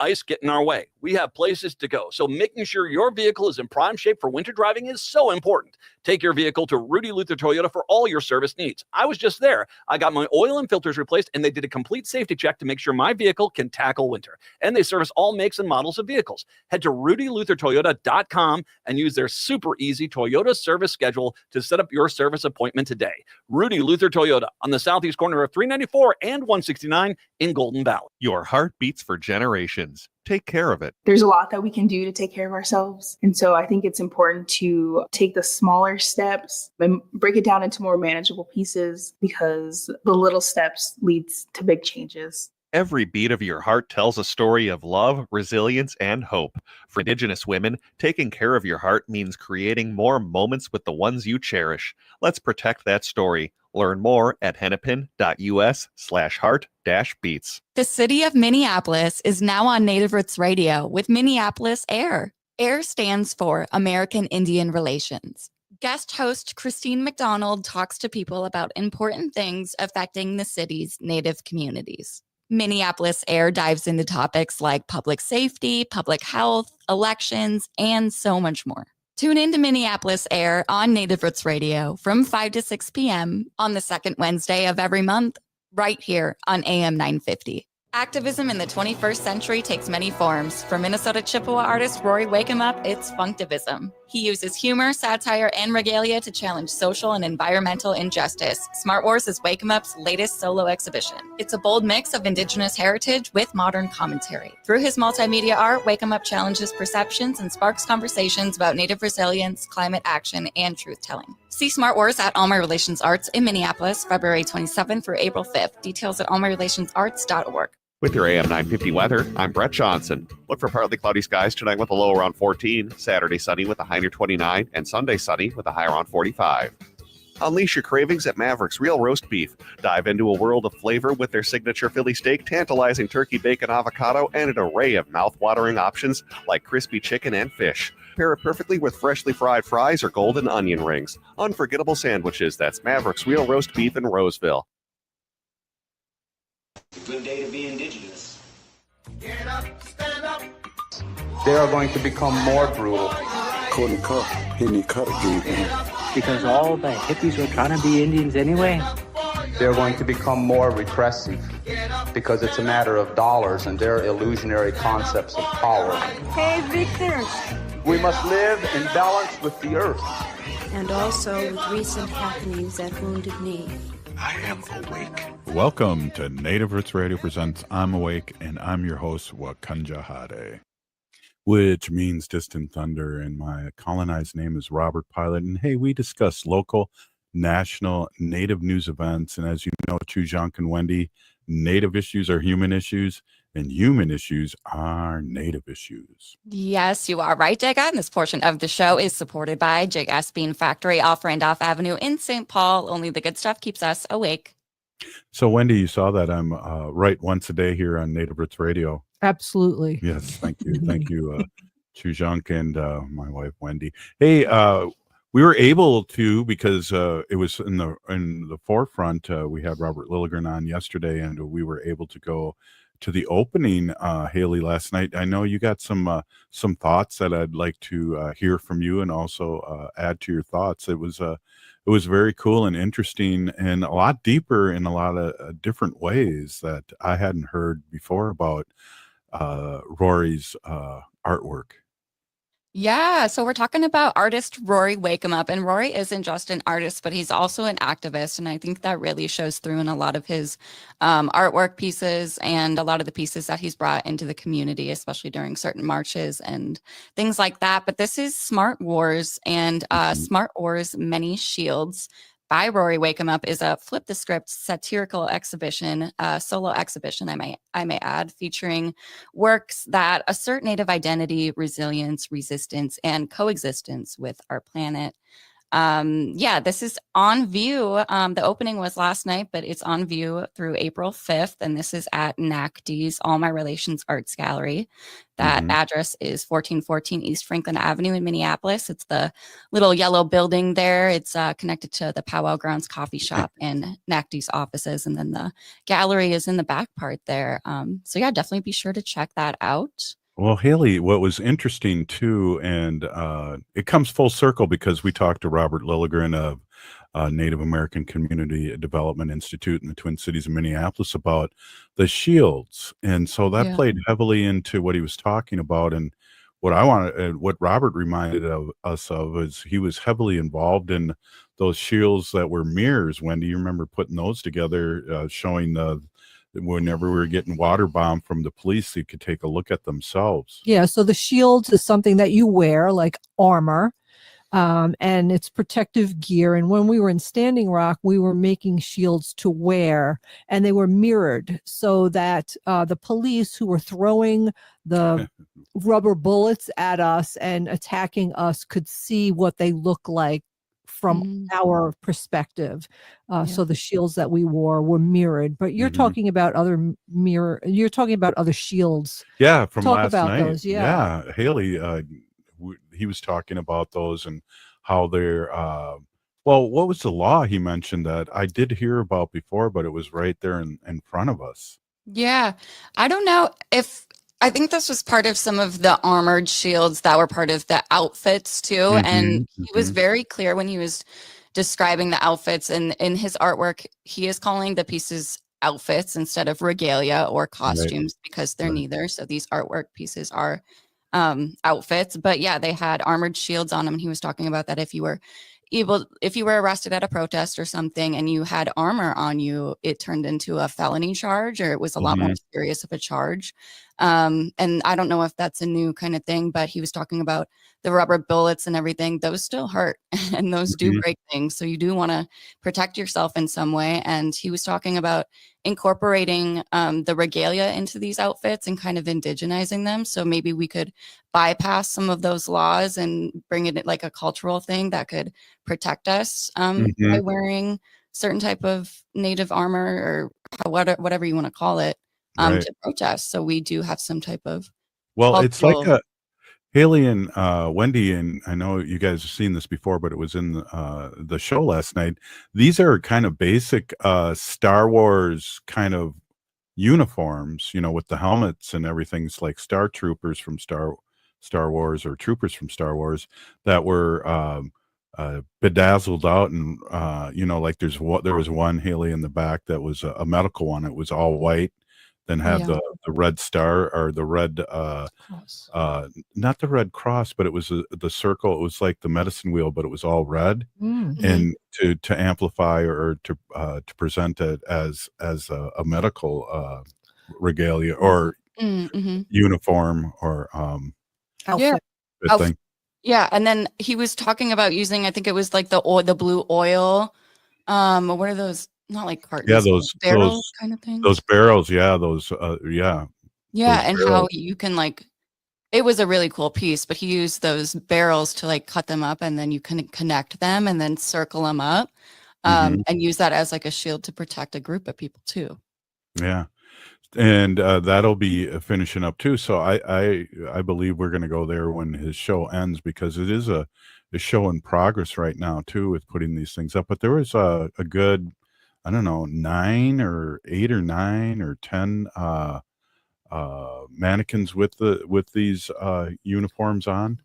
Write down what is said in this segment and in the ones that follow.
ice get in our way. We have places to go. So making sure your vehicle is in prime shape for winter driving is so important. Take your vehicle to Rudy Luther Toyota for all your service needs. I was just there. I got my oil and filters replaced, and they did a complete safety check to make sure my vehicle can tackle winter. And they service all makes and models of vehicles. Head to rudyluthertoyota.com and use their super easy Toyota service schedule to set up your service appointment today. Rudy Luther Toyota on the southeast corner of 394 and 169 in Golden Valley. Your heart beats for generations. Take care of it. There's a lot that we can do to take care of ourselves. And so I think it's important to take the smaller steps and break it down into more manageable pieces, because the little steps leads to big changes. Every beat of your heart tells a story of love, resilience, and hope. For Indigenous women, taking care of your heart means creating more moments with the ones you cherish. Let's protect that story. Learn more at hennepin.us/heart-beats. The city of Minneapolis is now on Native Roots Radio with Minneapolis AIR. AIR stands for American Indian Relations. Guest host Christine McDonald talks to people about important things affecting the city's Native communities. Minneapolis AIR dives into topics like public safety, public health, elections, and so much more. Tune in to Minneapolis AIR on Native Roots Radio from 5 to 6 p.m. on the second Wednesday of every month, right here on AM 950. Activism in the 21st century takes many forms. For Minnesota Chippewa artist Rory Wakeup, it's Funktivism. He uses humor, satire, and regalia to challenge social and environmental injustice. Smart Wars is Wakeup's latest solo exhibition. It's a bold mix of Indigenous heritage with modern commentary. Through his multimedia art, Wakeup challenges perceptions and sparks conversations about Native resilience, climate action, and truth-telling. See Smart Wars at All My Relations Arts in Minneapolis, February 27th through April 5th. Details at allmyrelationsarts.org. With your AM 950 weather, I'm Brett Johnson. Look for partly cloudy skies tonight with a low around 14, Saturday sunny with a high near 29, and Sunday sunny with a high around 45. Unleash your cravings at Maverick's Real Roast Beef. Dive into a world of flavor with their signature Philly steak, tantalizing turkey bacon avocado, and an array of mouth-watering options like crispy chicken and fish. Pair it perfectly with freshly fried fries or golden onion rings. Unforgettable sandwiches. That's Maverick's Real Roast Beef in Roseville. It's a good day to be Indigenous. Get up, stand up. They are going to become more brutal. Couldn't cut, hitting cut again. Because all the hippies were trying to be Indians anyway. They're going to become more repressive because it's a matter of dollars and their illusionary concepts of power. Hey, Victor. We must live in balance with the earth. And also with recent happenings at Wounded Knee. I am awake. Welcome to Native Roots Radio presents I'm Awake, and I'm your host, Wakanja Hade, which means distant thunder, and my colonized name is Robert Pilot. And hey, we discuss local, national, Native news events, and as you know, Chujank and Wendy, Native issues are human issues, and human issues are Native issues. Yes, you are right, Jigga. And this portion of the show is supported by Jigga's Bean Factory off Randolph Avenue in St. Paul. Only the good stuff keeps us awake. So, Wendy, you saw that I'm right once a day here on Native Roots Radio. Absolutely. Yes, thank you. Thank you, Chujank and my wife, Wendy. Hey, we were able to, because it was in the forefront, we had Robert Lilligren on yesterday, and we were able to go to the opening, Haley, last night. I know you got some thoughts that I'd like to hear from you, and also add to your thoughts. It was very cool and interesting, and a lot deeper in a lot of different ways that I hadn't heard before about Rory's artwork. Yeah, so we're talking about artist Rory Wakeup, and Rory isn't just an artist, but he's also an activist, and I think that really shows through in a lot of his artwork pieces and a lot of the pieces that he's brought into the community, especially during certain marches and things like that. But this is Smart Wars, and Smart Wars Many Shields by Rory Wakeup is a flip the script satirical exhibition, solo exhibition, I may add, featuring works that assert Native identity, resilience, resistance, and coexistence with our planet. This is on view. The opening was last night, but it's on view through April 5th. And this is at NACD's All My Relations Arts Gallery. That address is 1414 East Franklin Avenue in Minneapolis. It's the little yellow building there. It's connected to the Powwow Grounds coffee shop and NACD's offices. And then the gallery is in the back part there. Definitely be sure to check that out. Well, Haley, what was interesting too, and it comes full circle because we talked to Robert Lilligren of Native American Community Development Institute in the Twin Cities of Minneapolis about the shields, and so that played heavily into what he was talking about. And what Robert reminded us of is he was heavily involved in those shields that were mirrors. Wendy, you remember putting those together, showing whenever we were getting water bombed from the police, they could take a look at themselves. Yeah, so the shields is something that you wear like armor, and it's protective gear. And when we were in Standing Rock, we were making shields to wear, and they were mirrored so that the police who were throwing the rubber bullets at us and attacking us could see what they look like from our perspective. So the shields that we wore were mirrored, but you're talking about you're talking about other shields. Yeah. From Talk last about night. those. Yeah. Haley, he was talking about those and how they're, what was the law he mentioned that I did hear about before, but it was right there in front of us. Yeah. I don't know I think this was part of some of the armored shields that were part of the outfits too. And he was very clear when he was describing the outfits, and in his artwork, he is calling the pieces outfits instead of regalia or costumes because they're neither. So these artwork pieces are outfits, but yeah, they had armored shields on them. And he was talking about that if you were arrested at a protest or something and you had armor on you, it turned into a felony charge, or it was a lot more serious of a charge. And I don't know if that's a new kind of thing, but he was talking about the rubber bullets and everything. Those still hurt and those do break things. So you do want to protect yourself in some way. And he was talking about incorporating the regalia into these outfits and kind of indigenizing them. So maybe we could bypass some of those laws and bring it like a cultural thing that could protect us by wearing certain type of native armor or whatever you want to call it to protest. So we do have some type of it's like Haley and Wendy, and I know you guys have seen this before, but it was in the show last night. These are kind of basic Star Wars kind of uniforms, with the helmets and everything. It's like Star Troopers from Star Wars or Troopers from Star Wars that were bedazzled out, and like there was one, Haley, in the back that was a medical one. It was all white, then had the red star or the red not the Red Cross, but it was the circle. It was like the medicine wheel, but it was all red, and to amplify or to present it as a medical regalia or uniform or outfit. Thing. Yeah, and then he was talking about using, I think it was like the blue oil. What are those? Not like cartons. Yeah, those barrels kind of thing. Those barrels, yeah, and those barrels. How you can it was a really cool piece, but he used those barrels to cut them up, and then you can connect them and then circle them up, and use that as like a shield to protect a group of people too. Yeah. And that'll be finishing up too. So I believe we're going to go there when his show ends, because it is a show in progress right now too with putting these things up. But there was a good, I don't know, 9 or 8 or 9 or 10 mannequins with these uniforms on.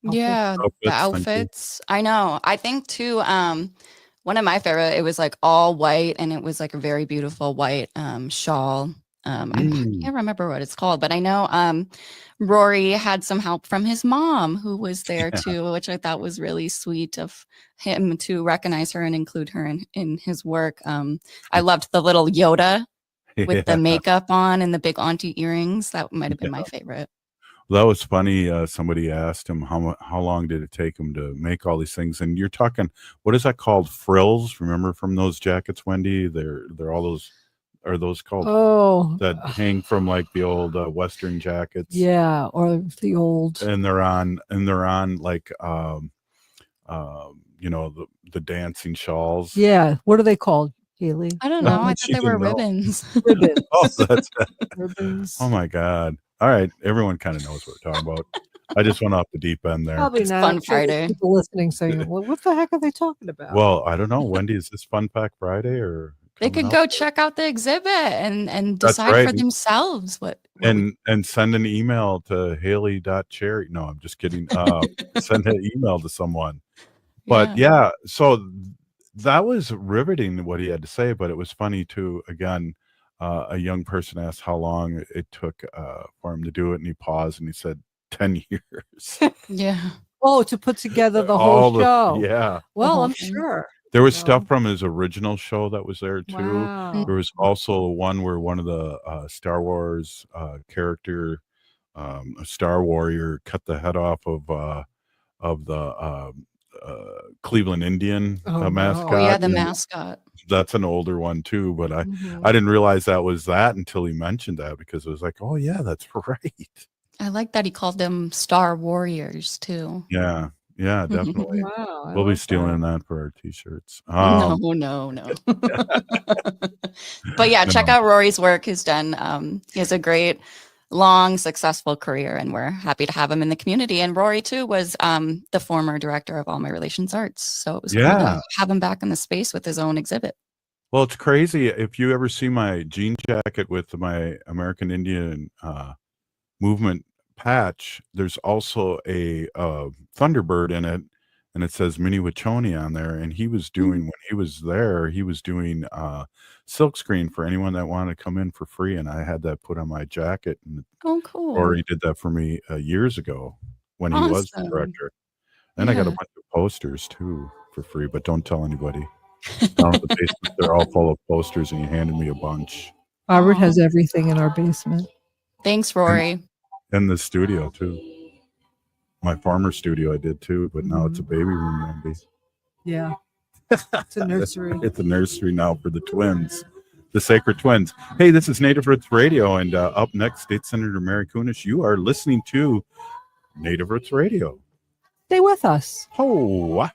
Yeah, the outfits. I know. I think too. One of my favorite. It was like all white, and it was like a very beautiful white shawl. I can't remember what it's called, but I know Rory had some help from his mom, who was there too, which I thought was really sweet of him to recognize her and include her in his work. I loved the little Yoda with the makeup on and the big auntie earrings. That might have been my favorite. Well, that was funny. Somebody asked him how long did it take him to make all these things, and you're talking, what is that called? Frills? Remember from those jackets, Wendy? They're all those. Are those called that hang from like the old Western jackets? Yeah, or the old. And they're on like the dancing shawls. Yeah. What are they called, Haley? I don't know. I thought She they were didn't know. ribbons. Ribbons. Oh, that's Ribbons. oh my God. All right. Everyone kind of knows what we're talking about. I just went off the deep end there. Probably It's not. Fun I'm sure there's Friday. people listening saying, well, what the heck are they talking about? Well, I don't know. Wendy, is this Fun Pack Friday or They coming could up? go check out the exhibit and That's decide right. for themselves what And send an email to haley.cherry. No, I'm just kidding. Send an email to someone. But yeah, so that was riveting what he had to say, but it was funny too. Again, a young person asked how long it took for him to do it, and he paused and he said 10 years. Yeah. Oh, to put together the All whole show. Yeah. Well, whole I'm thing. sure. There was stuff from his original show that was there too. Wow. There was also one where one of the Star Wars character, a Star Warrior, cut the head off of the Cleveland Indian mascot. Oh yeah, the And mascot. that's an older one too, but I Mhm. didn't realize that was that until he mentioned that, because it was like, oh yeah, that's right. I like that he called them Star Warriors too. Yeah, definitely. Wow. I We'll be like stealing that. that for our t-shirts. No. But yeah, check out Rory's work. He's done. He has a great, long, successful career, and we're happy to have him in the community. And Rory too was the former director of All My Relations Arts, so it was cool to have him back in the space with his own exhibit. Well, it's crazy. If you ever see my jean jacket with my American Indian movement patch, there's also a Thunderbird in it, and it says Minnie Wachoni on there. And he was doing, when he was there, he was doing silkscreen for anyone that wanted to come in for free. And I had that put on my jacket. And Oh, cool. Rory did that for me years ago when he was the Awesome. director. And I got a Yeah. bunch of posters too for free, but don't tell anybody. Down at the basement, they're all full of posters, and he handed me a bunch. Robert has everything in our basement. Thanks, Rory. In the studio too. My former studio I did too, but now it's a baby room, Wendy. Yeah. It's a nursery. It's a nursery now for the twins, the Sacred Twins. Hey, this is Native Roots Radio, and up next, State Senator Mary Kunesh. You are listening to Native Roots Radio. Stay with us. Oh.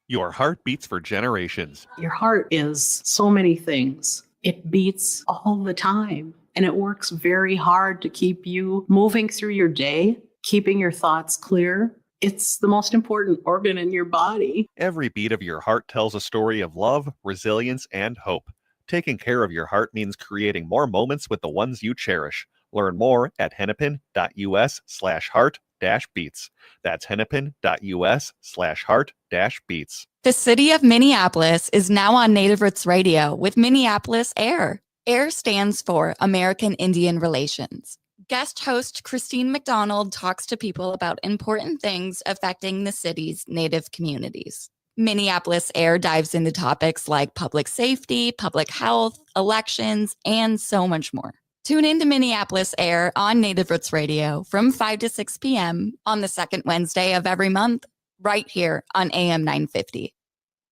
Your heart beats for generations. Your heart is so many things. It beats all the time, and it works very hard to keep you moving through your day, keeping your thoughts clear. It's the most important organ in your body. Every beat of your heart tells a story of love, resilience, and hope. Taking care of your heart means creating more moments with the ones you cherish. Learn more at hennepin.us/heart-beats. That's hennepin.us/heart-beats. The city of Minneapolis is now on Native Roots Radio with Minneapolis AIR. AIR stands for American Indian Relations. Guest host Christine McDonald talks to people about important things affecting the city's Native communities. Minneapolis AIR dives into topics like public safety, public health, elections, and so much more. Tune in to Minneapolis AIR on Native Roots Radio from 5 to 6 p.m. on the second Wednesday of every month, right here on AM 950.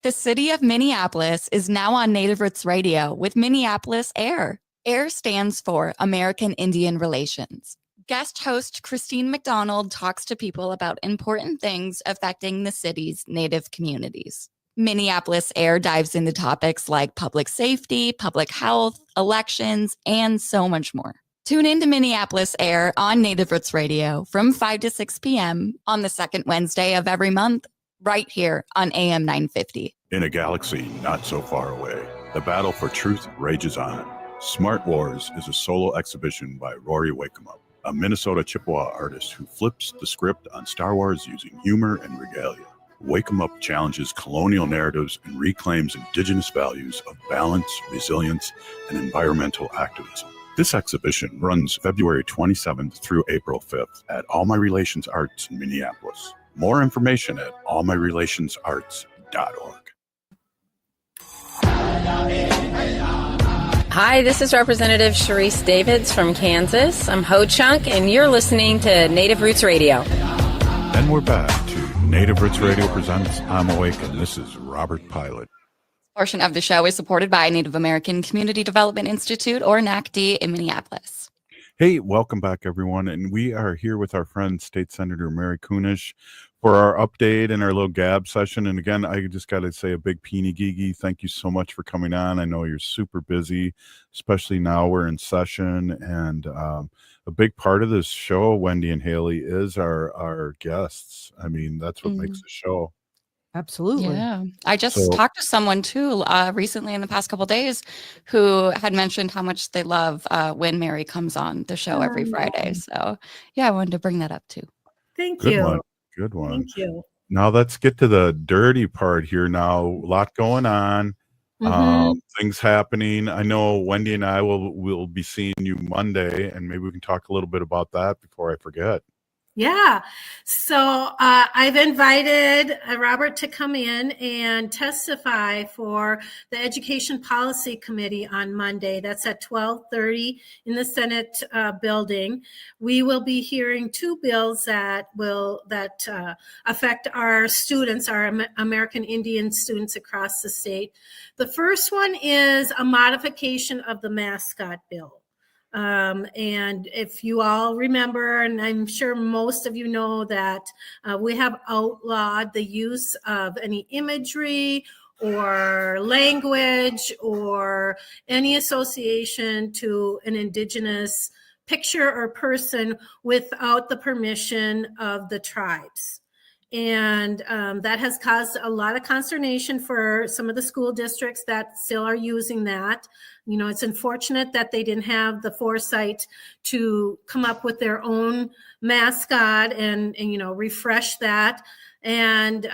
The city of Minneapolis is now on Native Roots Radio with Minneapolis AIR. AIR stands for American Indian Relations. Guest host Christine McDonald talks to people about important things affecting the city's Native communities. Minneapolis AIR dives into topics like public safety, public health, elections, and so much more. Tune in to Minneapolis AIR on Native Roots Radio from 5 to 6 p.m. on the second Wednesday of every month, right here on AM 950. In a galaxy not so far away, the battle for truth rages on. Smart Wars is a solo exhibition by Rory Wakemup, a Minnesota Chippewa artist who flips the script on Star Wars using humor and regalia. Wakemup challenges colonial narratives and reclaims indigenous values of balance, resilience, and environmental activism. This exhibition runs February 27th through April 5th at All My Relations Arts in Minneapolis. More information at allmyrelationsarts.org. Hi, this is Representative Sharice Davids from Kansas. I'm Ho Chunk, and you're listening to Native Roots Radio. And we're back to Native Roots Radio presents I'm Awake, and this is Robert Pilot. Portion of the show is supported by Native American Community Development Institute, or NACD, in Minneapolis. Hey, welcome back, everyone. And we are here with our friend, State Senator Mary Kunesh, for our update and our little gab session. And again, I just got to say a big peenie gigi. Thank you so much for coming on. I know you're super busy, especially now we're in session. And a big part of this show, Wendy and Haley, is our guests. I mean, that's what makes the show. Absolutely. Yeah. I just talked to someone too recently in the past couple of days who had mentioned how much they love when Mary comes on the show every Friday. So yeah, I wanted to bring that up too. Thank Good you. one. Good one. Thank you. Now let's get to the dirty part here now. A lot going on. Things happening. I know Wendy and I will be seeing you Monday, and maybe we can talk a little bit about that before I forget. Yeah. So I've invited Robert to come in and testify for the Education Policy Committee on Monday. That's at 12:30 in the Senate building. We will be hearing two bills that affect our students, our American Indian students across the state. The first one is a modification of the mascot bill. And if you all remember, and I'm sure most of you know that we have outlawed the use of any imagery or language or any association to an indigenous picture or person without the permission of the tribes. And that has caused a lot of consternation for some of the school districts that still are using that. You know, it's unfortunate that they didn't have the foresight to come up with their own mascot and refresh that. And,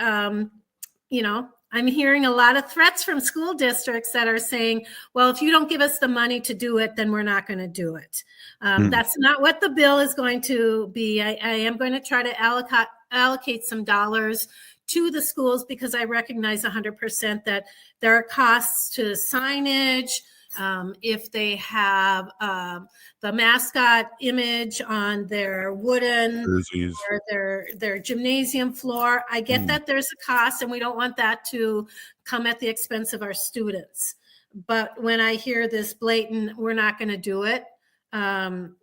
I'm hearing a lot of threats from school districts that are saying, well, if you don't give us the money to do it, then we're not going to do it. That's not what the bill is going to be. I am going to try to allocate some dollars to the schools because I recognize 100% that there are costs to signage. If they have the mascot image on their wooden jerseys or their gymnasium floor, I get that there's a cost and we don't want that to come at the expense of our students. But when I hear this blatant, we're not going to do it, you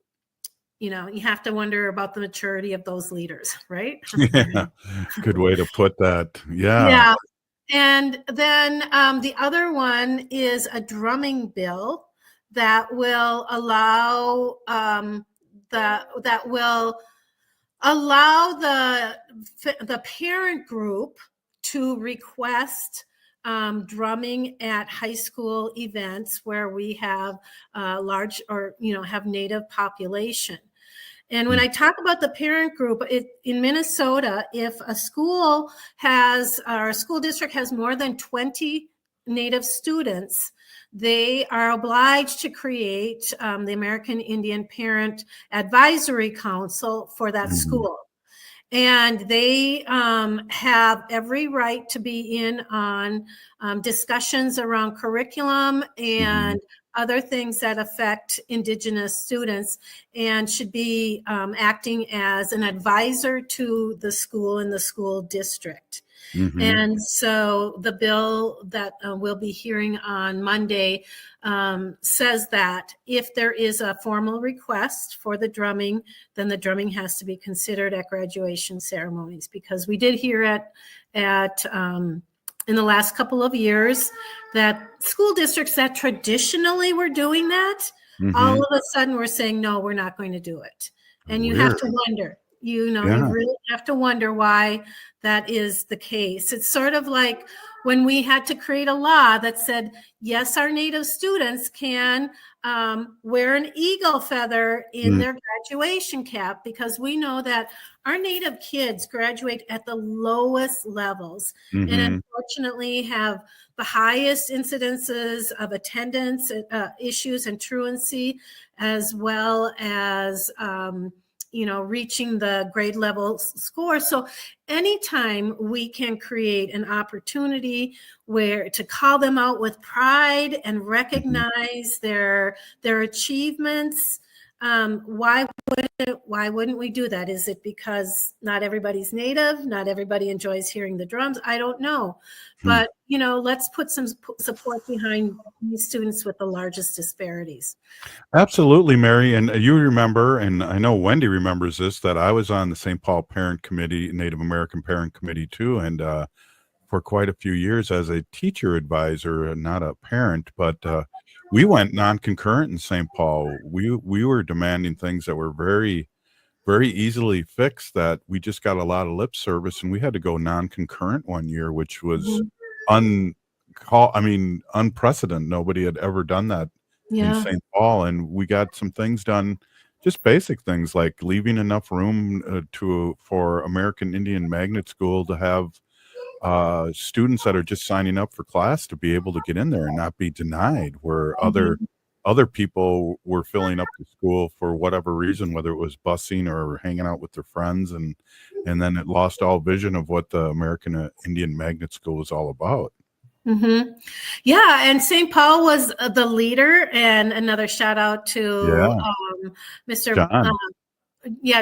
have to wonder about the maturity of those leaders, right? Yeah, good way to put that. Yeah. Yeah. And then the other one is a drumming bill that will allow the parent group to request drumming at high school events where we have large or have Native population. And when I talk about the parent group, in Minnesota, if a school district has more than 20 Native students, they are obliged to create the American Indian Parent Advisory Council for that school. And they have every right to be in on discussions around curriculum and other things that affect Indigenous students, and should be acting as an advisor to the school and the school district. And so the bill that we'll be hearing on Monday says that if there is a formal request for the drumming, then the drumming has to be considered at graduation ceremonies, because we did hear in the last couple of years that school districts that traditionally were doing that, all of a sudden we're saying, no, we're not going to do it. And you have to wonder, you really have to wonder why that is the case. It's sort of like when we had to create a law that said, yes, our Native students can wear an eagle feather in their graduation cap, because we know that our Native kids graduate at the lowest levels and unfortunately have the highest incidences of attendance issues and truancy, as well as reaching the grade level score. So anytime we can create an opportunity where to call them out with pride and recognize their achievements, Why wouldn't we do that? Is it because not everybody's native? Not everybody enjoys hearing the drums? I don't know. But, let's put some support behind these students with the largest disparities. Absolutely, Mary. And you remember, and I know Wendy remembers this, that I was on the St. Paul Parent Committee, Native American Parent Committee too. And for quite a few years as a teacher advisor, not a parent, but we went non-concurrent in St. Paul. We were demanding things that were very, very easily fixed, that we just got a lot of lip service, and we had to go non-concurrent one year, which was unprecedented. Nobody had ever done that in St. Paul, and we got some things done, just basic things like leaving enough room for American Indian Magnet School to have students that are just signing up for class to be able to get in there and not be denied, where other people were filling up the school for whatever reason, whether it was busing or hanging out with their friends, and then it lost all vision of what the American Indian Magnet School was all about. Yeah, and St. Paul was the leader, and another shout out to Mr.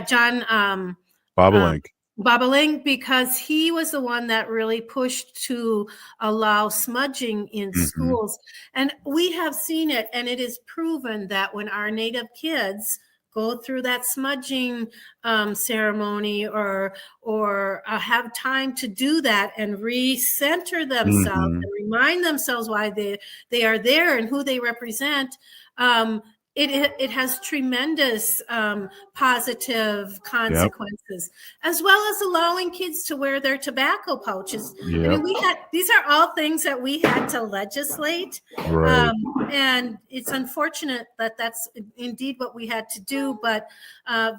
John Bobolink. Bobolink, because he was the one that really pushed to allow smudging in schools. And we have seen it, and it is proven that when our Native kids go through that smudging ceremony or have time to do that and recenter themselves and remind themselves why they are there and who they represent, it has tremendous positive consequences, as well as allowing kids to wear their tobacco pouches. I mean, these are all things that we had to legislate, and it's unfortunate that that's indeed what we had to do, but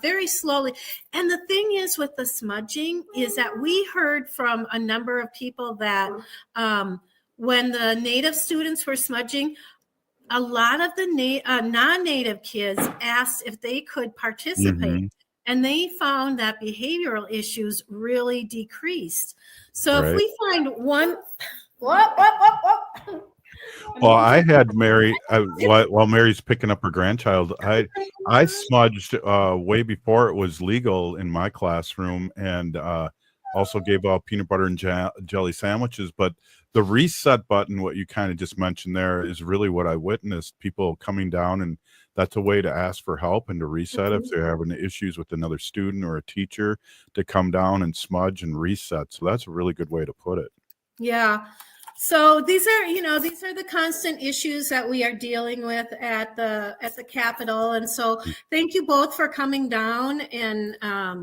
very slowly. And the thing is with the smudging is that we heard from a number of people that when the Native students were smudging, a lot of the non-Native kids asked if they could participate, and they found that behavioral issues really decreased. So if we find one, well, I had Mary, while Mary's picking up her grandchild, I smudged way before it was legal in my classroom, and also gave out peanut butter and jelly sandwiches. But the reset button, what you kind of just mentioned there, is really what I witnessed, people coming down, and that's a way to ask for help and to reset if they're having issues with another student or a teacher, to come down and smudge and reset. So that's a really good way to put it. Yeah. So these are the constant issues that we are dealing with at the Capitol. And so thank you both for coming down and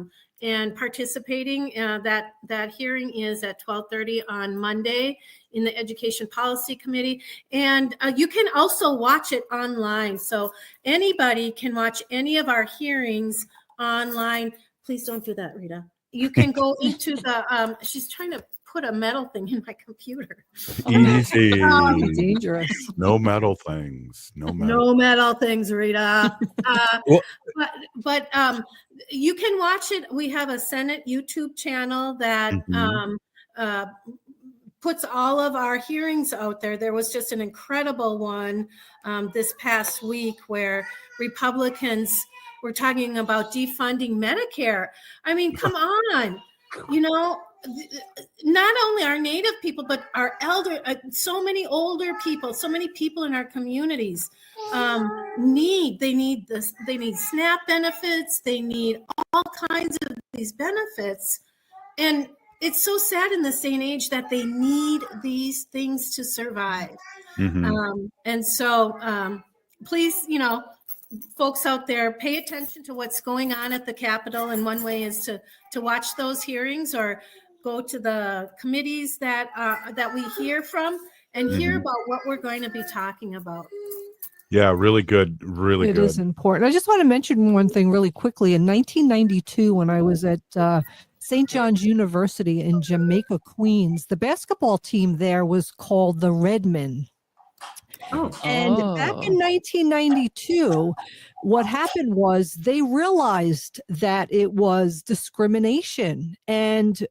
participating. That hearing is at 12:30 on Monday in the Education Policy Committee. And you can also watch it online. So anybody can watch any of our hearings online. Please don't do that, Rita. You can go into the, she's trying to put a metal thing in my computer. Easy. Dangerous. No metal things. No metal things, Rita. But you can watch it. We have a Senate YouTube channel that puts all of our hearings out there. There was just an incredible one this past week where Republicans were talking about defunding Medicare. I mean, come on, not only our Native people, but our elder, so many older people, so many people in our communities need SNAP benefits. They need all kinds of these benefits. And it's so sad in this day and age that they need these things to survive. And so please, folks out there, pay attention to what's going on at the Capitol. And one way is to watch those hearings or go to the committees that we hear from and hear about what we're going to be talking about. Yeah, really good. Really good. It is important. I just want to mention one thing really quickly. In 1992, when I was at St. John's University in Jamaica, Queens, the basketball team there was called the Redmen. And back in 1992, what happened was they realized that it was discrimination, and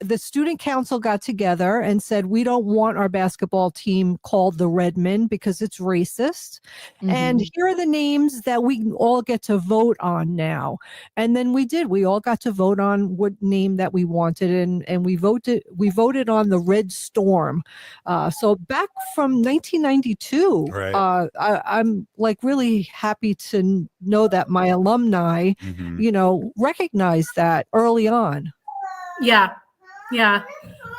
the student council got together and said, we don't want our basketball team called the Redmen because it's racist. And here are the names that we all get to vote on now. And then we did. We all got to vote on what name that we wanted, and we voted on the Red Storm. So back from 1992, Right. I'm like really happy to know that my alumni, recognize that early on. Yeah.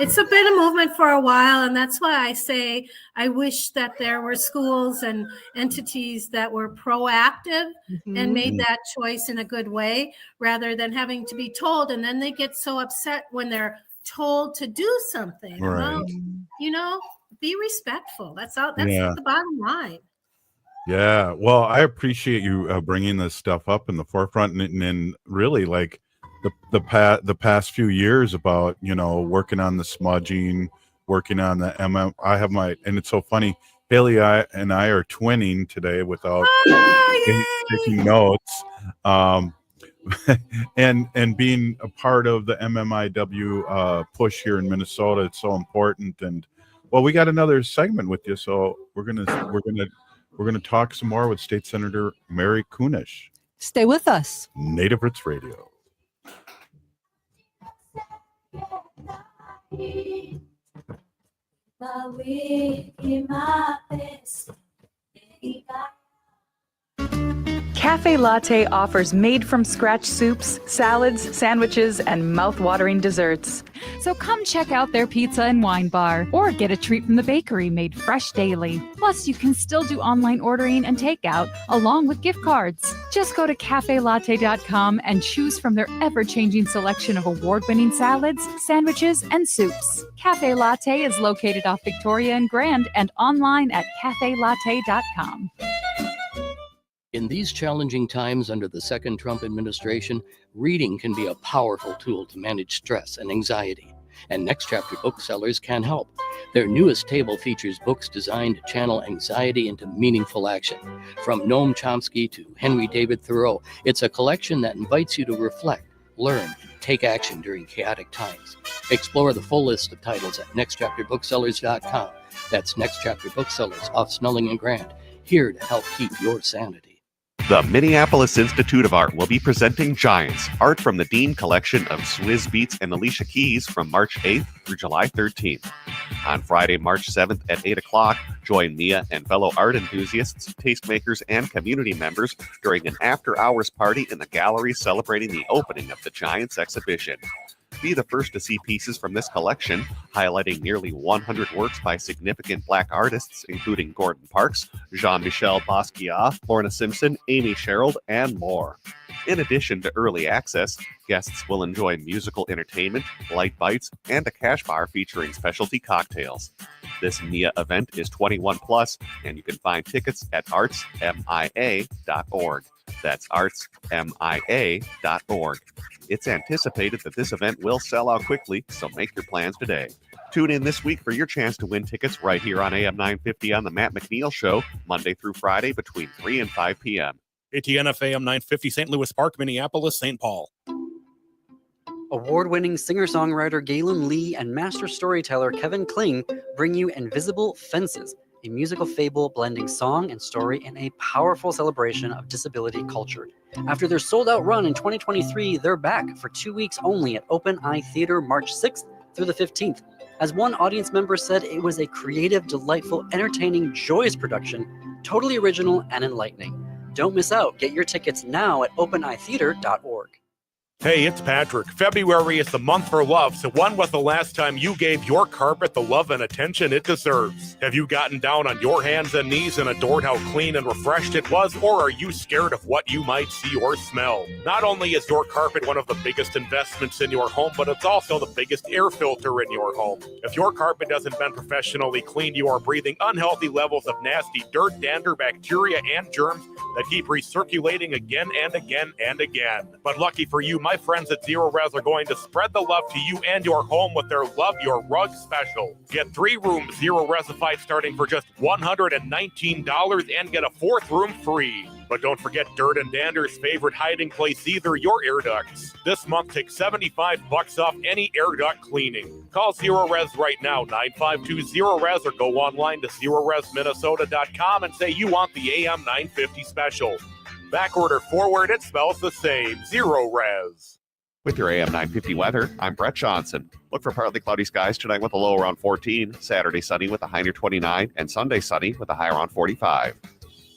It's a been a movement for a while, and that's why I say I wish that there were schools and entities that were proactive and made that choice in a good way, rather than having to be told, and then they get so upset when they're told to do something. Right. Well, be respectful. That's all. That's Yeah. the bottom line. Yeah. Well, I appreciate you bringing this stuff up in the forefront, and really like the past few years about, working on the smudging, working on the I have and it's so funny. Haley and I are twinning today without taking notes. And being a part of the MMIW push here in Minnesota, it's so important. And well, we got another segment with you, so we're gonna talk some more with State Senator Mary Kunesh. Stay with us. Native Roots Radio. Cafe Latte offers made-from-scratch soups, salads, sandwiches, and mouth-watering desserts. So come check out their pizza and wine bar, or get a treat from the bakery made fresh daily. Plus, you can still do online ordering and takeout, along with gift cards. Just go to cafelatte.com and choose from their ever-changing selection of award-winning salads, sandwiches, and soups. Cafe Latte is located off Victoria and Grand and online at cafelatte.com. In these challenging times under the second Trump administration, reading can be a powerful tool to manage stress and anxiety, and Next Chapter booksellers can help. Their newest table features books designed to channel anxiety into meaningful action. From Noam Chomsky to Henry David Thoreau, it's a collection that invites you to reflect, learn, and take action during chaotic times. Explore the full list of titles at nextchapterbooksellers.com. That's Next Chapter Booksellers off Snelling and Grant, here to help keep your sanity. The Minneapolis Institute of Art will be presenting Giants, art from the Dean Collection of Swizz Beatz and Alicia Keys from March 8th through July 13th. On Friday, March 7th at 8 o'clock, join Mia and fellow art enthusiasts, tastemakers, and community members during an after-hours party in the gallery celebrating the opening of the Giants exhibition. Be the first to see pieces from this collection, highlighting nearly 100 works by significant Black artists, including Gordon Parks, Jean-Michel Basquiat, Lorna Simpson, Amy Sherald, and more. In addition to early access, guests will enjoy musical entertainment, light bites, and a cash bar featuring specialty cocktails. This MIA event is 21 plus, and you can find tickets at artsmia.org. That's artsmia.org. It's anticipated that this event will sell out quickly, so make your plans today. Tune in this week for your chance to win tickets right here on AM 950 on The Matt McNeil Show, Monday through Friday between 3 and 5 p.m. ATNF AM 950, St. Louis Park, Minneapolis, St. Paul. Award-winning singer-songwriter Galen Lee and master storyteller Kevin Kling bring you Invisible Fences, a musical fable blending song and story in a powerful celebration of disability culture. After their sold-out run in 2023, they're back for 2 weeks only at Open Eye Theater March 6th through the 15th. As one audience member said, it was a creative, delightful, entertaining, joyous production, totally original and enlightening. Don't miss out. Get your tickets now at openeyetheater.org. Hey, it's Patrick. February is the month for love, so when was the last time you gave your carpet the love and attention it deserves? Have you gotten down on your hands and knees and adored how clean and refreshed it was, or are you scared of what you might see or smell? Not only is your carpet one of the biggest investments in your home, but it's also the biggest air filter in your home. If your carpet hasn't been professionally cleaned, you are breathing unhealthy levels of nasty dirt, dander, bacteria, and germs that keep recirculating again and again and again. But lucky for you, my my friends at Zero Res are going to spread the love to you and your home with their Love Your Rug special. Get 3 rooms Zero Resified starting for just $119 and get a 4th room free. But don't forget Dirt and Dander's favorite hiding place either, your air ducts. This month, take $75 off any air duct cleaning. Call Zero Res right now, 952-ZERO-RES, or go online to ZeroResMinnesota.com and say you want the AM 950 special. Back order forward, it smells the same. Zero Res. With your AM 950 weather, I'm Brett Johnson. Look for partly cloudy skies tonight with a low around 14, Saturday sunny with a high near 29, and Sunday sunny with a high around 45.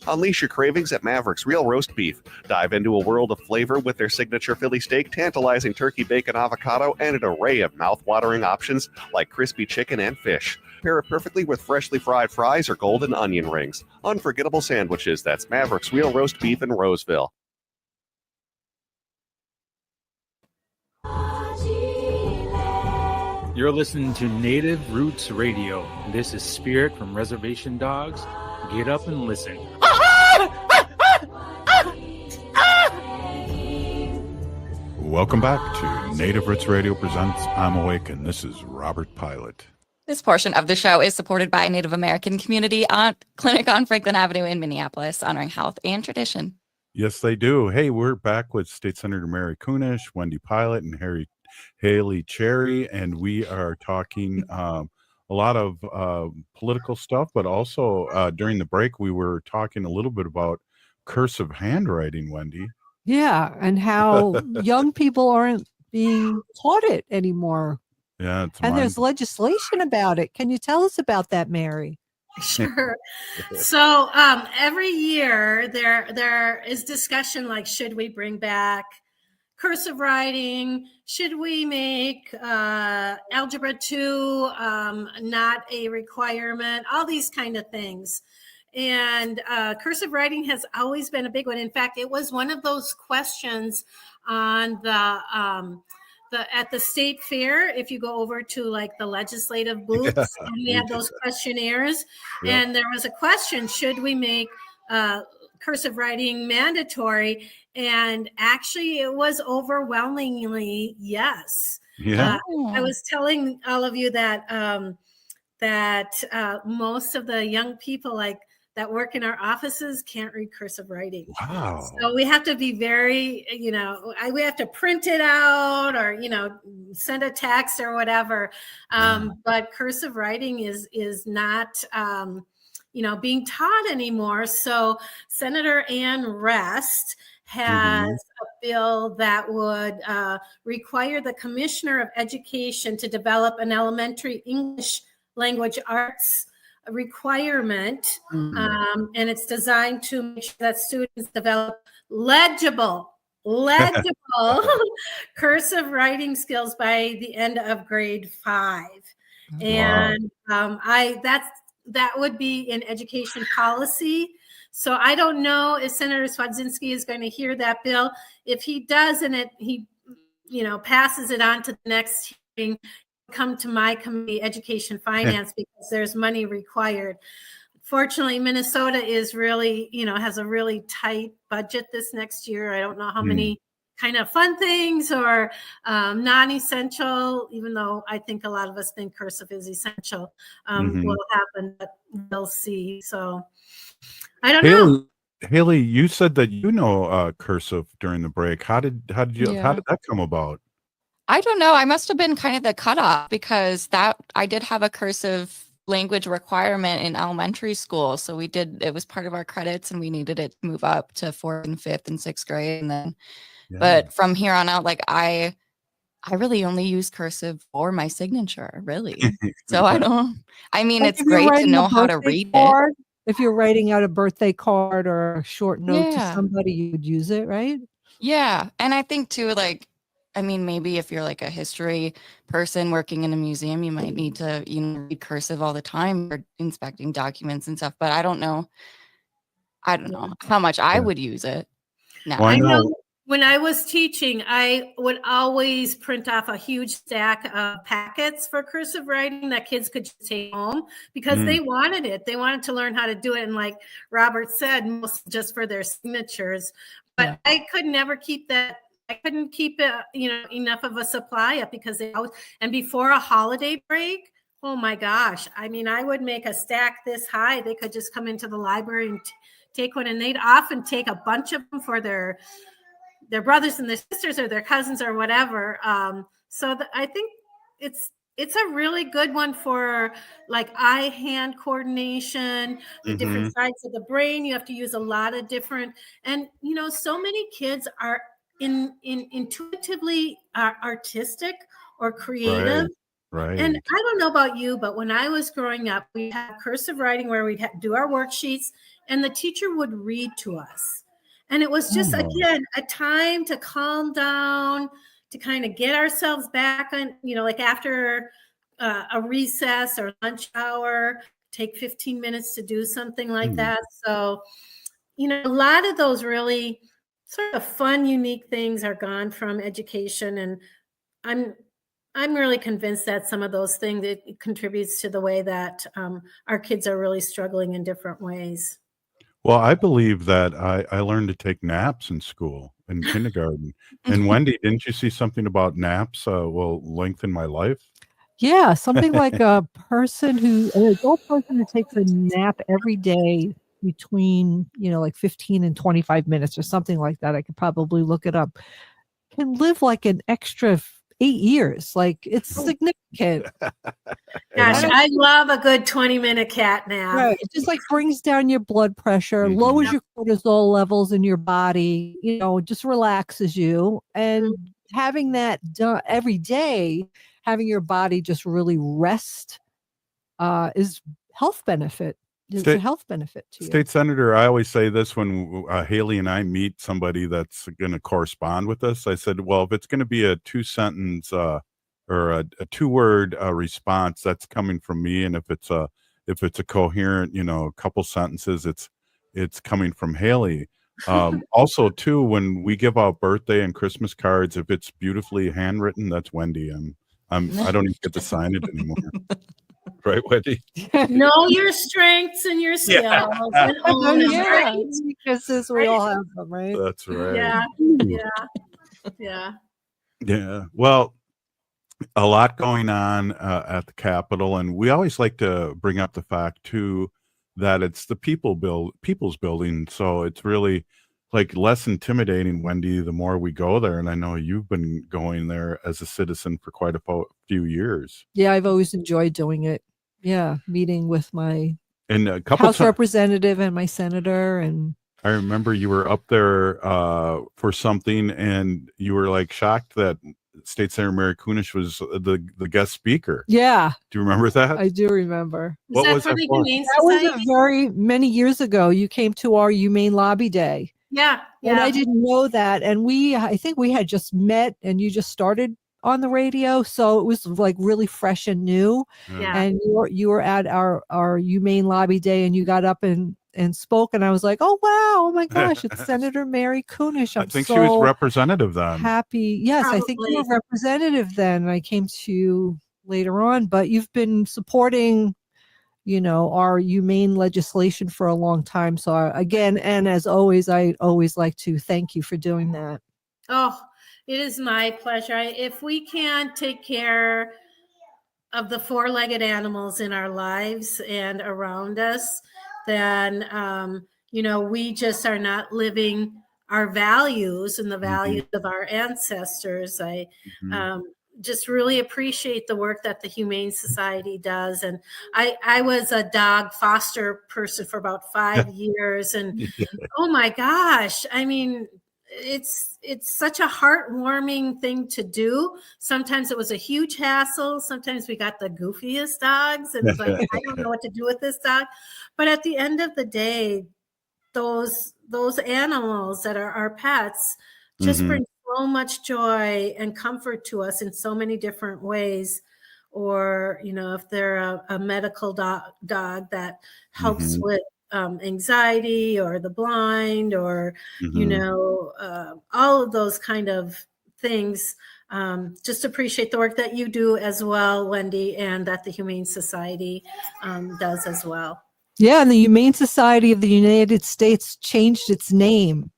Unleash your cravings at Maverick's Real Roast Beef. Dive into a world of flavor with their signature Philly steak, tantalizing turkey bacon avocado, and an array of mouth-watering options like crispy chicken and fish. Pair it perfectly with freshly fried fries or golden onion rings. Unforgettable sandwiches. That's Maverick's Real Roast Beef in Roseville. You're listening to Native Roots Radio. This is Spirit from Reservation Dogs. Get up and listen. Welcome back to Native Roots Radio presents I'm Awake, and this is Robert Pilot. This portion of the show is supported by Native American Community Clinic on Franklin Avenue in Minneapolis, honoring health and tradition. Yes, they do. Hey, we're back with State Senator Mary Kunesh, Wendy Pilot, and Haley Cherry, and we are talking a lot of political stuff, but also during the break, we were talking a little bit about cursive handwriting, Wendy. Yeah, and how young people aren't being taught it anymore. Yeah, there's legislation about it. Can you tell us about that, Mary? Sure. So every year there is discussion like, should we bring back cursive writing? Should we make Algebra 2 not a requirement? All these kind of things. And cursive writing has always been a big one. In fact, it was one of those questions on at the state fair. If you go over to like the legislative booths, and we had those questionnaires, and there was a question: should we make cursive writing mandatory? And actually, it was overwhelmingly yes. Yeah. I was telling all of you that most of the young people that work in our offices can't read cursive writing. Wow. So we have to be very, we have to print it out or, send a text or whatever. But cursive writing is not, being taught anymore. So Senator Ann Rest has a bill that would require the Commissioner of Education to develop an elementary English language arts requirement, and it's designed to make sure that students develop legible cursive writing skills by the end of grade 5. And that would be in education policy. So I don't know if Senator Swadzinski is going to hear that bill. If he does, and he passes it on to the next hearing, come to my committee, Education Finance, because there's money required. Fortunately, Minnesota is really, has a really tight budget this next year. I don't know how many kind of fun things or non-essential, even though I think a lot of us think cursive is essential, will happen, but we'll see. So I don't know. Haley, you said that cursive during the break. How did that come about? I don't know. I must have been kind of the cutoff because I did have a cursive language requirement in elementary school. So it was part of our credits and we needed it to move up to 4th and 5th and 6th grade. And then, but from here on out, I really only use cursive for my signature, really. So it's great to know how to read it. If you're writing out a birthday card or a short note to somebody, you would use it, right? Yeah. And I think too, maybe if you're like a history person working in a museum, you might need to, read cursive all the time for inspecting documents and stuff. But I don't know how much I would use it. No. I know when I was teaching, I would always print off a huge stack of packets for cursive writing that kids could just take home because they wanted it. They wanted to learn how to do it. And like Robert said, most just for their signatures. But I could never keep that I couldn't keep enough of a supply up because and before a holiday break, oh my gosh, I mean, I would make a stack this high. They could just come into the library and take one, and they'd often take a bunch of them for their brothers and their sisters or their cousins or whatever. I think it's a really good one for like eye-hand coordination, the different sides of the brain. You have to use a lot of different, and so many kids are intuitively artistic or creative. Right. And I don't know about you, but when I was growing up, we had cursive writing where we'd do our worksheets and the teacher would read to us. And it was just, again, a time to calm down, to kind of get ourselves back on, like after a recess or lunch hour, take 15 minutes to do something like that. So, a lot of those really sort of fun, unique things are gone from education. And I'm really convinced that some of those things, it contributes to the way that our kids are really struggling in different ways. Well, I believe that I learned to take naps in school, in kindergarten. And Wendy, didn't you see something about naps will lengthen my life? Yeah, something like an adult person who takes a nap every day between, like 15 and 25 minutes or something like that. I could probably look it up. Can live like an extra 8 years. Like, it's significant. Gosh, I love a good 20-minute cat nap. Right. It just like brings down your blood pressure, lowers your cortisol levels in your body, just relaxes you. And having that done every day, having your body just really rest is health benefit. It's a health benefit to you. State Senator, I always say this when Haley and I meet somebody that's going to correspond with us. I said, well, if it's going to be a 2-sentence or a 2-word response, that's coming from me. And if it's a coherent, a couple sentences, it's coming from Haley. Also, too, when we give out birthday and Christmas cards, if it's beautifully handwritten, that's Wendy. I don't even get to sign it anymore. Right, Wendy? Know your strengths and your skills. And own them, right? Because we all have them, right? That's right. Yeah. Well, a lot going on at the Capitol, and we always like to bring up the fact too that it's the people's building, so it's really like less intimidating, Wendy, the more we go there. And I know you've been going there as a citizen for quite a few years. Yeah, I've always enjoyed doing it. Yeah, meeting with my House representative and my senator. And I remember you were up there for something, and you were like shocked that State Senator Mary Kunesh was the guest speaker. Yeah. Do you remember that? I do remember. What was that for? That was very many years ago. You came to our Humane Lobby Day. Yeah. And I didn't know that. And I think we had just met and you just started on the radio. So it was like really fresh and new. Yeah. And you were at our Humane Lobby Day and you got up and spoke. And I was like, oh, wow. Oh, my gosh. It's Senator Mary Kunesh. I think she was representative then. Happy. Yes, Probably. I think you were representative then. I came to you later on. But you've been supporting our humane legislation for a long time. So again, and as always, I always like to thank you for doing that. Oh, it is my pleasure. If we can take care of the 4-legged animals in our lives and around us, then, we just are not living our values and the values of our ancestors. I just really appreciate the work that the Humane Society does. And I was a dog foster person for about 5 years. And oh my gosh, I mean, it's such a heartwarming thing to do. Sometimes it was a huge hassle. Sometimes we got the goofiest dogs and it's like, I don't know what to do with this dog. But at the end of the day, those animals that are our pets just bring so much joy and comfort to us in so many different ways. Or, if they're a medical dog that helps with anxiety or the blind or, all of those kind of things. Just appreciate the work that you do as well, Wendy, and that the Humane Society does as well. Yeah, and the Humane Society of the United States changed its name.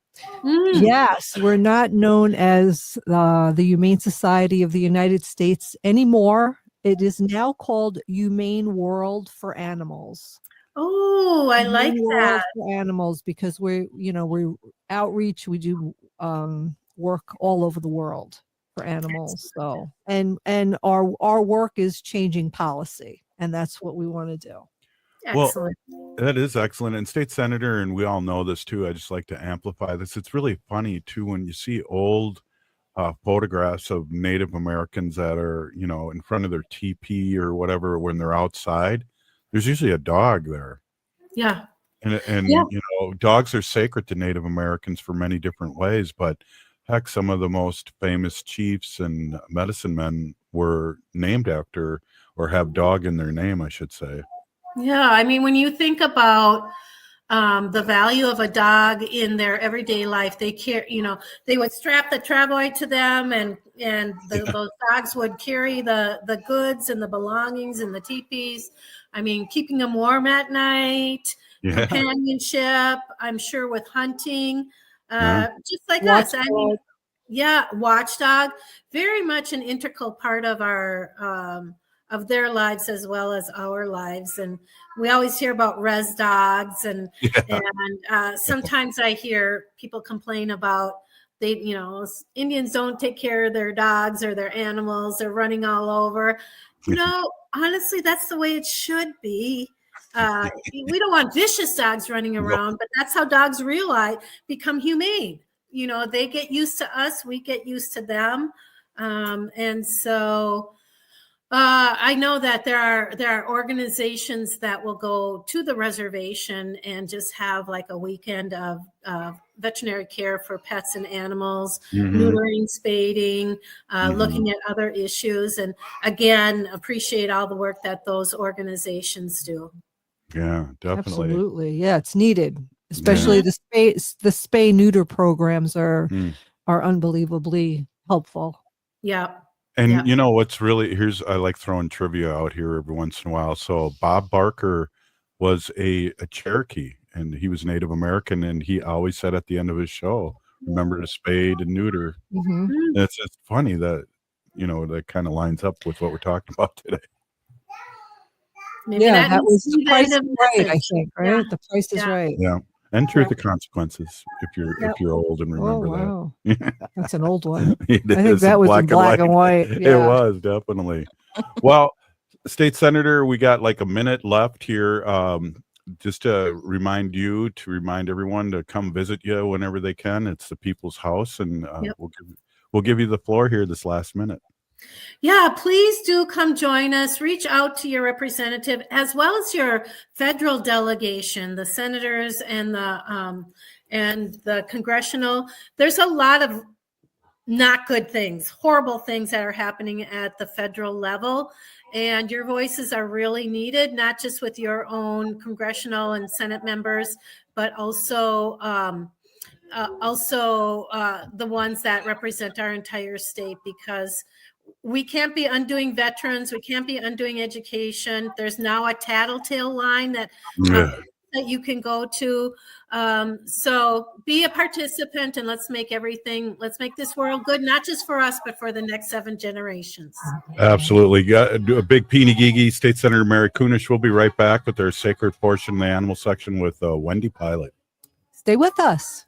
Yes, we're not known as the Humane Society of the United States anymore. It is now called Humane World for Animals. Oh, I like Humane that. World for Animals, because we outreach, we do work all over the world for animals. So and our work is changing policy, and that's what we want to do. Excellent. Well, that is excellent. And state senator, and we all know this too. I just like to amplify this. It's really funny too when you see old photographs of Native Americans that are, in front of their teepee or whatever when they're outside. There's usually a dog there. Yeah. And Yeah. dogs are sacred to Native Americans for many different ways. But heck, some of the most famous chiefs and medicine men were named after, or have dog in their name, I should say. Yeah, I mean, when you think about the value of a dog in their everyday life, they care. They would strap the travois to them, and those dogs would carry the goods and the belongings and the teepees. I mean, keeping them warm at night, companionship. I'm sure with hunting, just like us. I mean, watchdog, very much an integral part of our. Of their lives as well as our lives. And we always hear about res dogs and sometimes I hear people complain about Indians don't take care of their dogs or their animals. They're running all over. Honestly, that's the way it should be. We don't want vicious dogs running around, but that's how dogs become humane. They get used to us, we get used to them. And so I know that there are organizations that will go to the reservation and just have like a weekend of veterinary care for pets and animals, neutering, spading, looking at other issues, and again, appreciate all the work that those organizations do. Yeah, definitely. Absolutely, yeah, it's needed, especially the spay neuter programs are unbelievably helpful. Yeah. And what's really, I like throwing trivia out here every once in a while. So Bob Barker was a Cherokee, and he was Native American, and he always said at the end of his show, remember to spade and neuter. It's funny that, that kind of lines up with what we're talking about today. Maybe that was The Price is Right, I think, right? Yeah. The Price is Right. Yeah. And Truth of Consequences, if you're old and remember that. That's an old one. I think that was in black and white. It was, definitely. Well, State Senator, we got like a minute left here. Just to remind everyone to come visit you whenever they can. It's the People's House, and we'll give you the floor here this last minute. Yeah, please do come join us. Reach out to your representative as well as your federal delegation, the senators and the congressional. There's a lot of not good things, horrible things that are happening at the federal level. And your voices are really needed, not just with your own congressional and Senate members, but also the ones that represent our entire state, because we can't be undoing veterans. We can't be undoing education. There's now a tattletale line that you can go to. So be a participant, and let's make this world good, not just for us, but for the next 7 generations. Absolutely. A big peeny geegy. State Senator Mary Kunesh will be right back with their sacred portion in the animal section with Wendy Pilot. Stay with us.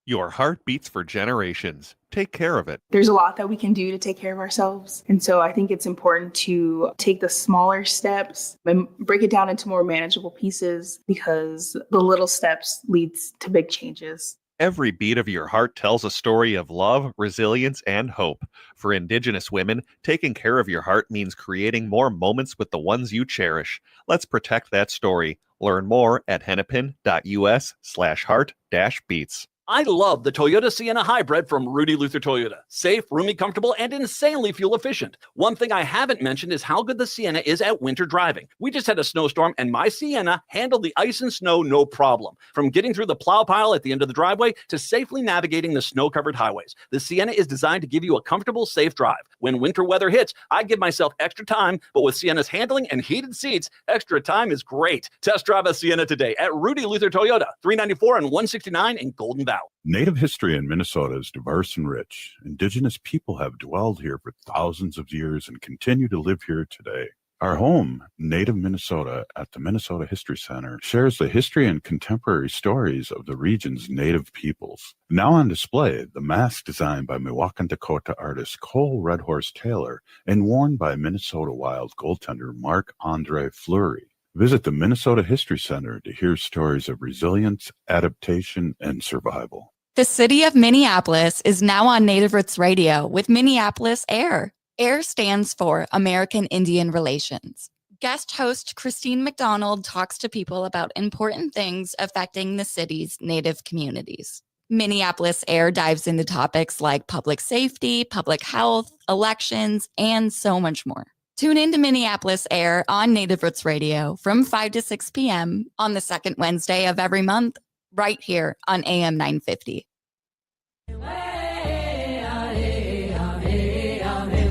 Your heart beats for generations. Take care of it. There's a lot that we can do to take care of ourselves. And so I think it's important to take the smaller steps and break it down into more manageable pieces, because the little steps leads to big changes. Every beat of your heart tells a story of love, resilience, and hope. For Indigenous women, taking care of your heart means creating more moments with the ones you cherish. Let's protect that story. Learn more at hennepin.us/heart-beats. I love the Toyota Sienna Hybrid from Rudy Luther Toyota. Safe, roomy, comfortable, and insanely fuel efficient. One thing I haven't mentioned is how good the Sienna is at winter driving. We just had a snowstorm, and my Sienna handled the ice and snow no problem. From getting through the plow pile at the end of the driveway to safely navigating the snow-covered highways, the Sienna is designed to give you a comfortable, safe drive. When winter weather hits, I give myself extra time, but with Sienna's handling and heated seats, extra time is great. Test drive a Sienna today at Rudy Luther Toyota, 394 and 169 in Golden Valley. Native history in Minnesota is diverse and rich. Indigenous people have dwelled here for thousands of years and continue to live here today. Our home, Native Minnesota, at the Minnesota History Center, shares the history and contemporary stories of the region's Native peoples. Now on display, the mask designed by Milwaukee, Dakota artist Cole Red Horse Taylor and worn by Minnesota Wild goaltender Marc-Andre Fleury. Visit the Minnesota History Center to hear stories of resilience, adaptation, and survival. The city of Minneapolis is now on Native Roots Radio with Minneapolis Air. AIR stands for American Indian Relations. Guest host Christine McDonald talks to people about important things affecting the city's Native communities. Minneapolis Air dives into topics like public safety, public health, elections, and so much more. Tune in to Minneapolis Air on Native Roots Radio from 5 to 6 p.m. on the second Wednesday of every month, right here on AM 950.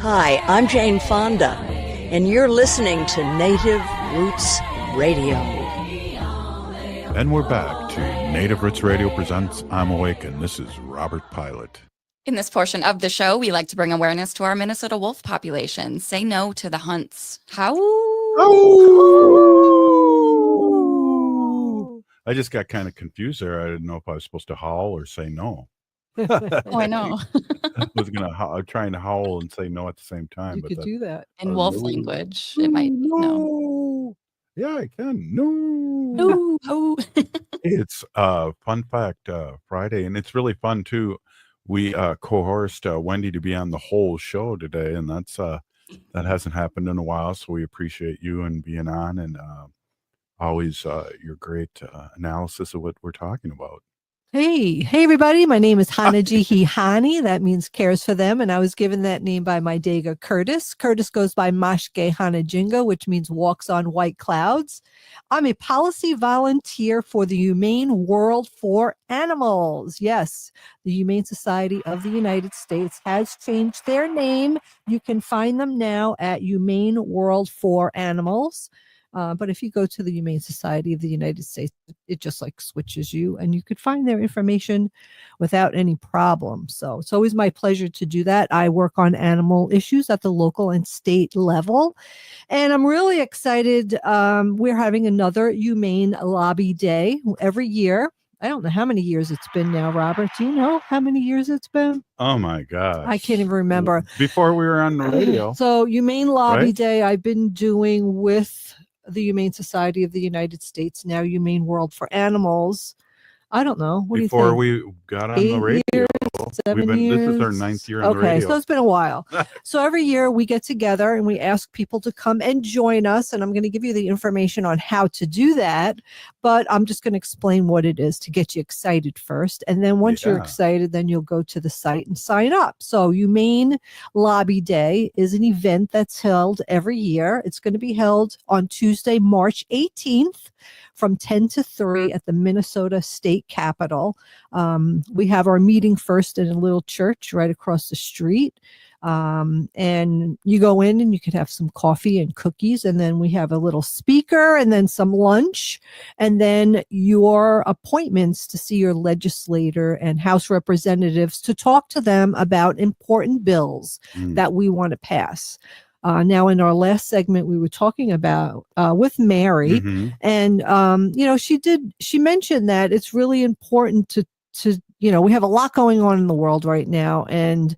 Hi, I'm Jane Fonda, and you're listening to Native Roots Radio. And we're back to Native Roots Radio presents I'm Awake, and this is Robert Pilot. In this portion of the show, we like to bring awareness to our Minnesota wolf population. Say no to the hunts. How? I just got kind of confused there. I didn't know if I was supposed to howl or say no. Oh, I know. I was trying to howl and say no at the same time. You could do that. In wolf language, it might be no. Yeah, I can. No. No. It's fun fact Friday, and it's really fun too. We coerced Wendy to be on the whole show today, and that's that hasn't happened in a while. So we appreciate you and being on, and always your great analysis of what we're talking about. Hey, everybody. My name is Hanaji Hihani. That means cares for them. And I was given that name by my Dega Curtis. Curtis goes by Mashke Hanajinga, which means walks on white clouds. I'm a policy volunteer for the Humane World for Animals. Yes, the Humane Society of the United States has changed their name. You can find them now at Humane World for Animals. But if you go to the Humane Society of the United States, it just like switches you, and you could find their information without any problem. So it's always my pleasure to do that. I work on animal issues at the local and state level, and I'm really excited. We're having another Humane Lobby Day every year. I don't know how many years it's been now, Robert. Do you know how many years it's been? Oh my gosh. I can't even remember. Before we were on the radio. So Humane Lobby Right? Day I've been doing with the Humane Society of the United States, now Humane World for Animals. I don't know. What Before do you think? we got on the radio. Years, 7 years. This is our 9th year on the Okay, radio. so it's been a while. So every year we get together and we ask people to come and join us. And I'm going to give you the information on how to do that. But I'm just going to explain what it is to get you excited first. And then once you're excited, then you'll go to the site and sign up. So Humane Lobby Day is an event that's held every year. It's going to be held on Tuesday, March 18th from 10 to 3 at the Minnesota State Capitol. We have our meeting first in a little church right across the street. And you go in and you can have some coffee and cookies, and then we have a little speaker and then some lunch, and then your appointments to see your legislator and House representatives to talk to them about important bills that we want to pass. Now, in our last segment, we were talking about with Mary, and she mentioned that it's really important to we have a lot going on in the world right now, and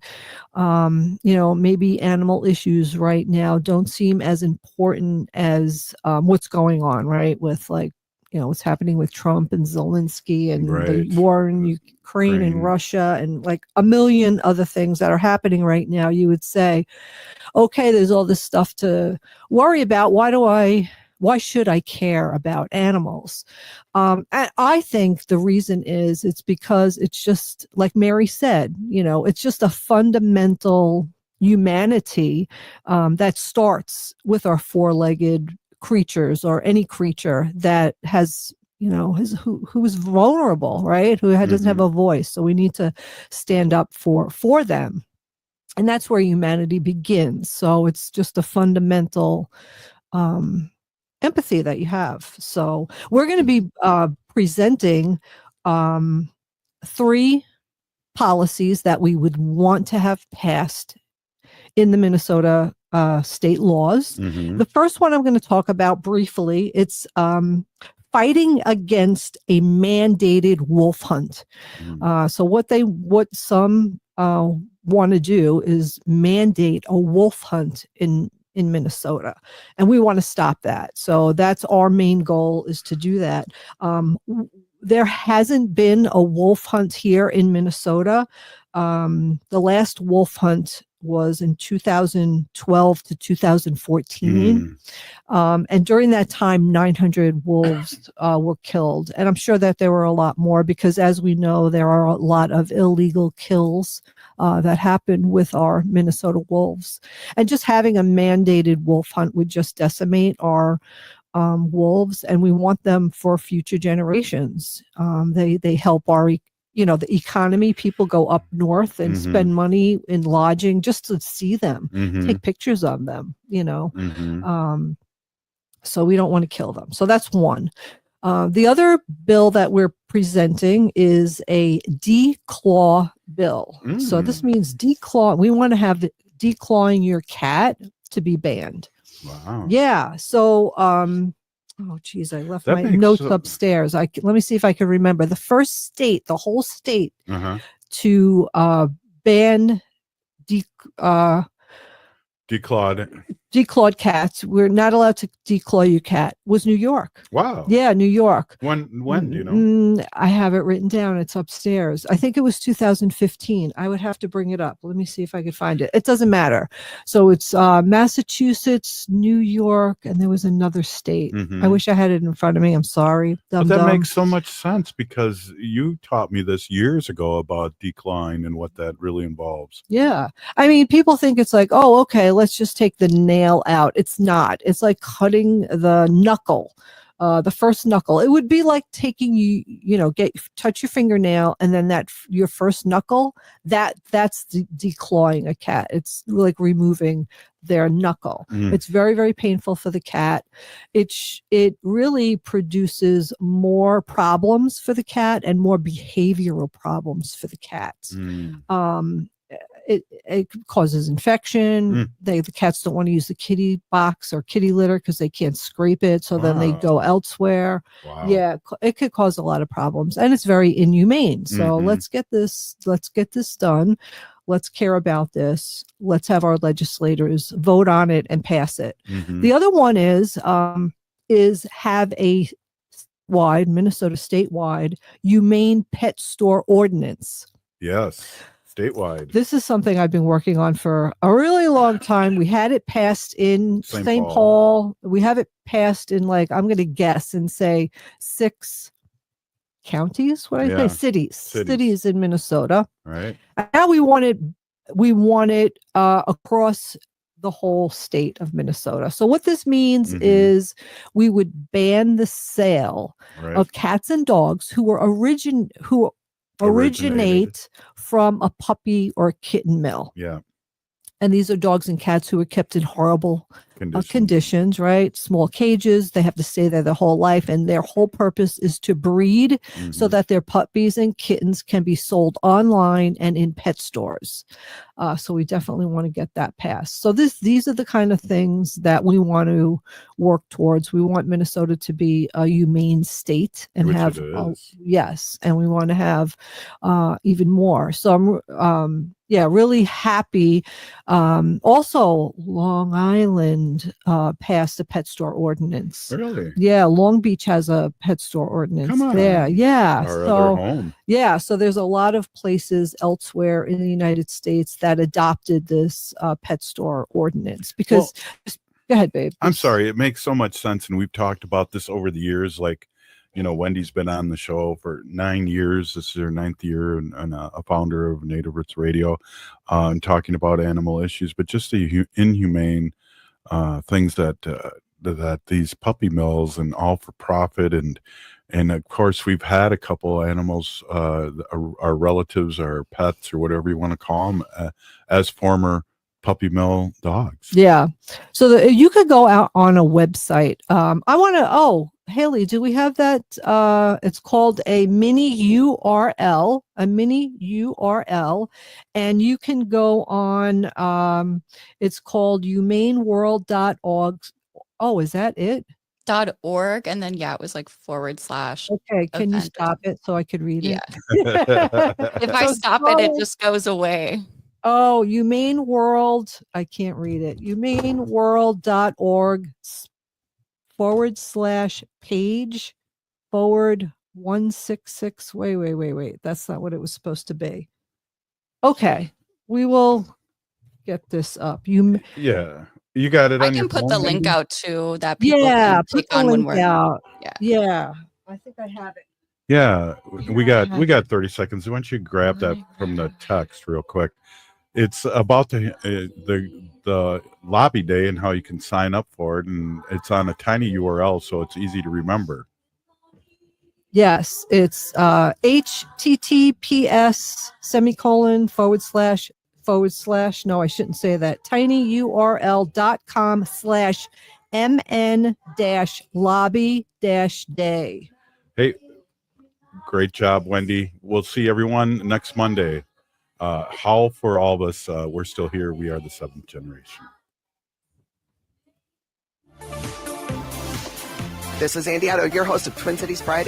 maybe animal issues right now don't seem as important as what's going on, right? With what's happening with Trump and Zelensky and the war in Ukraine and Russia and like a million other things that are happening right now. You would say, okay, there's all this stuff to worry about. Why why should I care about animals? And I think the reason is it's because it's just like Mary said, it's just a fundamental humanity that starts with our four-legged creatures, or any creature that has who is vulnerable, right? Who doesn't have a voice. So we need to stand up for them. And that's where humanity begins. So it's just a fundamental empathy that you have. So we're going to be presenting 3 policies that we would want to have passed in the Minnesota state laws. The first one I'm going to talk about briefly, it's fighting against a mandated wolf hunt. So what some want to do is mandate a wolf hunt in Minnesota, and we want to stop that. So that's our main goal, is to do that. There hasn't been a wolf hunt here in Minnesota. The last wolf hunt was in 2012 to 2014. And during that time, 900 wolves were killed. And I'm sure that there were a lot more, because as we know, there are a lot of illegal kills that happen with our Minnesota wolves. And just having a mandated wolf hunt would just decimate our wolves, and we want them for future generations. They help our the economy. People go up north and spend money in lodging just to see them, take pictures of them, so we don't want to kill them. So that's one. The other bill that we're presenting is a declaw bill. So this means declaw. We want to have declawing your cat to be banned. Wow. Yeah. So, oh geez, I left my notes upstairs. Let me see if I can remember. The first state, the whole state, to ban declawed cats. We're not allowed to declaw your cat. Was New York. Wow. Yeah, New York. When do you know? I have it written down. It's upstairs. I think it was 2015. I would have to bring it up. Let me see if I could find it. It doesn't matter. So it's Massachusetts, New York, and there was another state. I wish I had it in front of me. I'm sorry. But that makes so much sense, because you taught me this years ago about decline and what that really involves. Yeah. I mean, people think it's like, oh, okay, let's just take the nail out. It's not. It's like cutting the knuckle, the first knuckle. It would be like taking touch your fingernail, and then your first knuckle, that's declawing a cat. It's like removing their knuckle. It's very, very painful for the cat. It really produces more problems for the cat and more behavioral problems for the cats. It causes infection. The cats don't want to use the kitty box or kitty litter because they can't scrape it. So then they go elsewhere. Wow. Yeah, it could cause a lot of problems, and it's very inhumane. So let's get this done. Let's care about this. Let's have our legislators vote on it and pass it. The other one is have a Minnesota statewide humane pet store ordinance. Yes. Statewide. This is something I've been working on for a really long time. We had it passed in St. Paul. We have it passed in, like, I'm going to guess and say 6 counties. What I say? Cities in Minnesota. Right. And now we want it across the whole state of Minnesota. So what this means is we would ban the sale of cats and dogs who originate from a puppy or kitten mill. Yeah. And these are dogs and cats who are kept in horrible conditions, right? Small cages. They have to stay there their whole life. And their whole purpose is to breed so that their puppies and kittens can be sold online and in pet stores. So we definitely want to get that passed. So these are the kind of things that we want to work towards. We want Minnesota to be a humane state and have, yes, and we want to have even more. So I'm really happy. Also, Long Island passed a pet store ordinance. Really? Yeah, Long Beach has a pet store ordinance. Come on. There. Yeah. Our other home. Yeah, so there's a lot of places elsewhere in the United States that adopted this pet store ordinance because Go ahead, babe. I'm sorry. It makes so much sense. And we've talked about this over the years. Like, Wendy's been on the show for 9 years. This is her 9th year and a founder of Native Roots Radio and talking about animal issues, but just the inhumane things that these puppy mills and all for profit. And of course, we've had a couple animals, our relatives, our pets, or whatever you want to call them, as former puppy mill dogs. Yeah. So you could go out on a website. Haley, do we have that? It's called a mini URL, and you can go on, it's called humaneworld.org. Oh, is that it? .org, and then it was like / Okay, can you stop it so I could read it? If I stop it, it just goes away. Oh, Humane World. I can't read it. humaneworld.org /page /166. Wait. That's not what it was supposed to be. Okay. We will get this up. You got it. I on can your put phone, the link maybe? out too that people Yeah, can put take the on when link we're out. Yeah. Yeah. I think I have it. Yeah, we got 30 seconds. Why don't you grab that from the text real quick? It's about the lobby day and how you can sign up for it, and it's on a tiny URL, so it's easy to remember. Yes, it's https:// no, I shouldn't say that, tinyurl.com/mn-lobby-day. Hey, great job, Wendy. We'll see everyone next Monday. How for all of us, we're still here. We are the 7th generation. This is Andy Otto, your host of Twin Cities Pride.